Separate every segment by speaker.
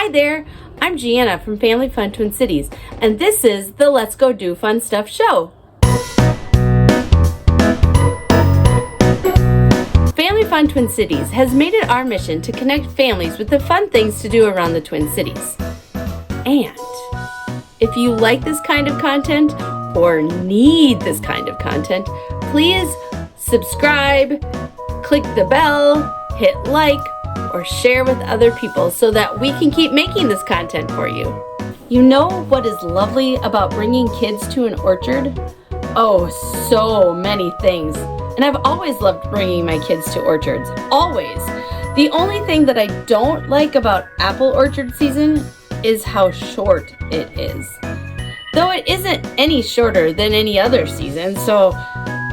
Speaker 1: Hi there, I'm Gianna from Family Fun Twin Cities, and this is the Let's Go Do Fun Stuff show. Family Fun Twin Cities has made it our mission to connect families with the fun things to do around the Twin Cities. And if you like this kind of content or need this kind of content, please subscribe, click the bell, hit like, or share with other people so that we can keep making this content for you. You know what is lovely about bringing kids to an orchard? Oh, so many things. And I've always loved bringing my kids to orchards. Always. The only thing that I don't like about apple orchard season is how short it is. Though it isn't any shorter than any other season, so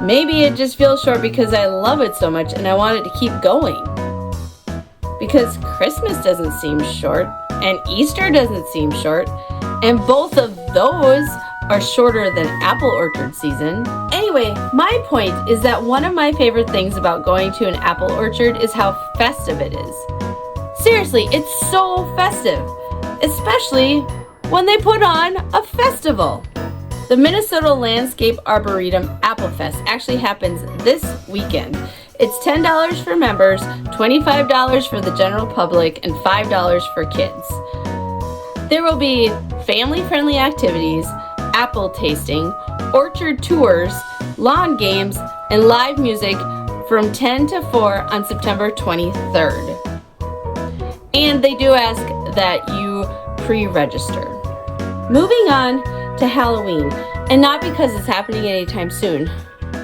Speaker 1: maybe it just feels short because I love it so much and I want it to keep going. Because Christmas doesn't seem short, and Easter doesn't seem short, and both of those are shorter than apple orchard season. Anyway, my point is that one of my favorite things about going to an apple orchard is how festive it is. Seriously, it's so festive, especially when they put on a festival. The Minnesota Landscape Arboretum Apple Fest actually happens this weekend. It's $10 for members, $25 for the general public, and $5 for kids. There will be family-friendly activities, apple tasting, orchard tours, lawn games, and live music from 10 to 4 on September 23rd. And they do ask that you pre-register. Moving on to Halloween, and not because it's happening anytime soon,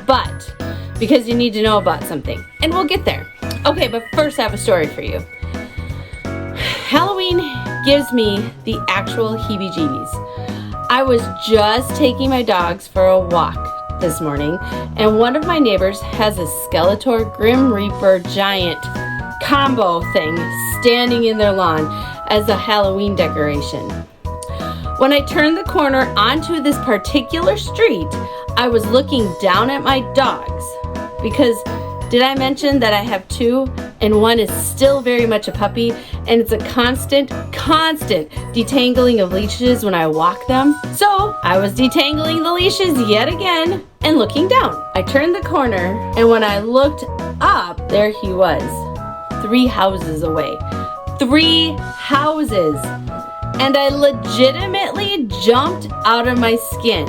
Speaker 1: but because you need to know about something, and we'll get there. Okay, but first I have a story for you. Halloween gives me the actual heebie-jeebies. I was just taking my dogs for a walk this morning, and one of my neighbors has a Skeletor Grim Reaper giant combo thing standing in their lawn as a Halloween decoration. When I turned the corner onto this particular street, I was looking down at my dogs because did I mention that I have two and one is still very much a puppy and it's a constant detangling of leashes when I walk them? So I was detangling the leashes yet again and looking down. I turned the corner and when I looked up, there he was, 3 houses away. 3 houses. And I legitimately jumped out of my skin.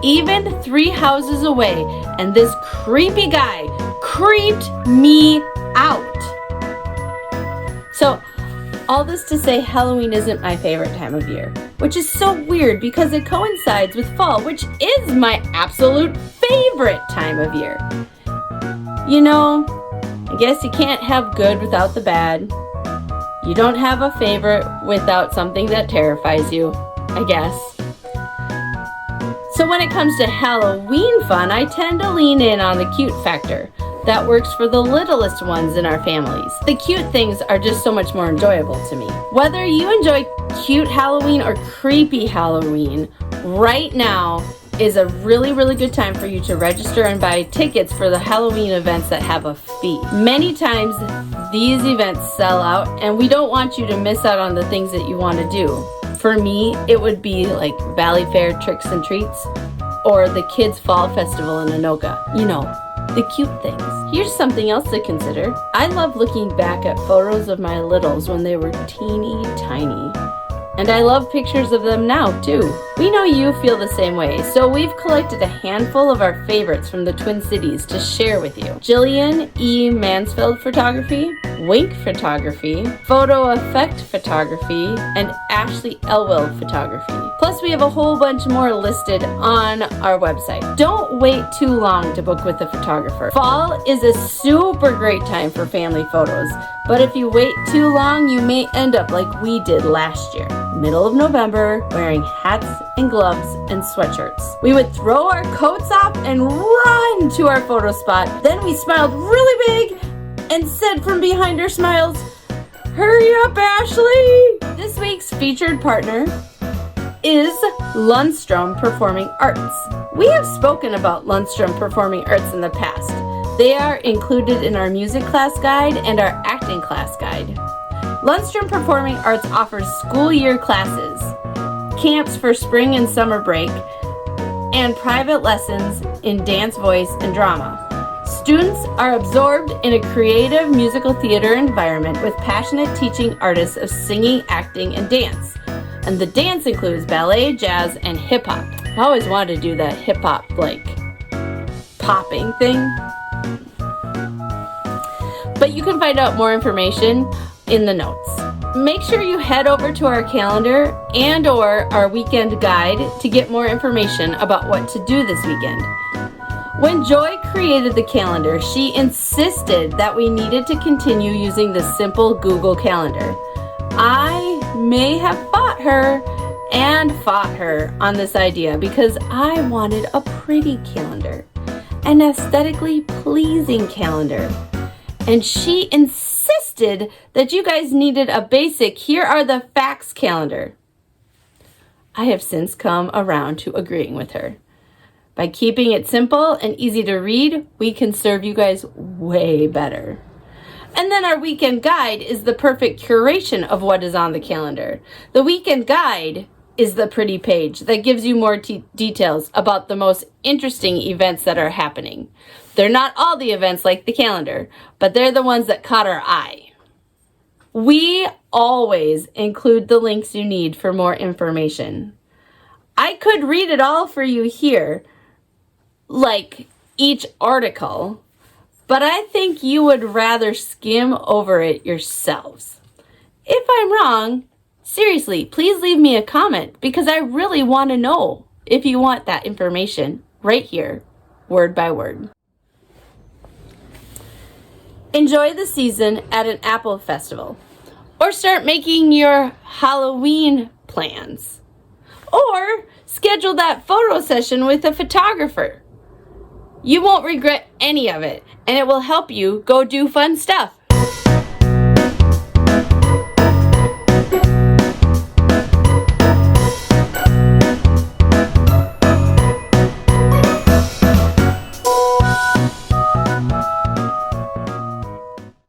Speaker 1: Even 3 houses away, and this creepy guy creeped me out. So, all this to say Halloween isn't my favorite time of year, which is so weird because it coincides with fall, which is my absolute favorite time of year. You know, I guess you can't have good without the bad. You don't have a favorite without something that terrifies you, I guess. So when it comes to Halloween fun, I tend to lean in on the cute factor. That works for the littlest ones in our families. The cute things are just so much more enjoyable to me. Whether you enjoy cute Halloween or creepy Halloween, right now is a really good time for you to register and buy tickets for the Halloween events that have a fee. Many times these events sell out and we don't want you to miss out on the things that you want to do. For me, it would be like Valley Fair Tricks and Treats or the Kids Fall Festival in Anoka. You know, the cute things. Here's something else to consider. I love looking back at photos of my littles when they were teeny tiny. And I love pictures of them now, too. We know you feel the same way, so we've collected a handful of our favorites from the Twin Cities to share with you. Jillian E. Mansfield Photography, Wink Photography, Photo Effect Photography, and Ashley Elwell Photography. Plus, we have a whole bunch more listed on our website. Don't wait too long to book with a photographer. Fall is a super great time for family photos, but if you wait too long, you may end up like we did last year. Middle of November, wearing hats and gloves and sweatshirts. We would throw our coats off and run to our photo spot. Then we smiled really big and said from behind our smiles, "Hurry up, Ashley!" This week's featured partner is Lundstrom Performing Arts. We have spoken about Lundstrom Performing Arts in the past. They are included in our music class guide and our acting class guide. Lundstrom Performing Arts offers school year classes, camps for spring and summer break, and private lessons in dance, voice, and drama. Students are absorbed in a creative musical theater environment with passionate teaching artists of singing, acting, and dance. And the dance includes ballet, jazz, and hip-hop. I always wanted to do that hip-hop, like, popping thing. But you can find out more information in the notes. Make sure you head over to our calendar and or our weekend guide to get more information about what to do this weekend. When Joy created the calendar, she insisted that we needed to continue using the simple Google Calendar. I may have fought her on this idea because I wanted a pretty calendar, an aesthetically pleasing calendar. And she insisted that you guys needed a basic, here are the facts calendar. I have since come around to agreeing with her. By keeping it simple and easy to read, we can serve you guys way better. And then our weekend guide is the perfect curation of what is on the calendar. The weekend guide is the pretty page that gives you more details about the most interesting events that are happening. They're not all the events like the calendar, but they're the ones that caught our eye. We always include the links you need for more information. I could read it all for you here, like each article, but I think you would rather skim over it yourselves. If I'm wrong, seriously, please leave me a comment because I really want to know if you want that information right here, word by word. Enjoy the season at an apple festival, or start making your Halloween plans, or schedule that photo session with a photographer. You won't regret any of it, and it will help you go do fun stuff.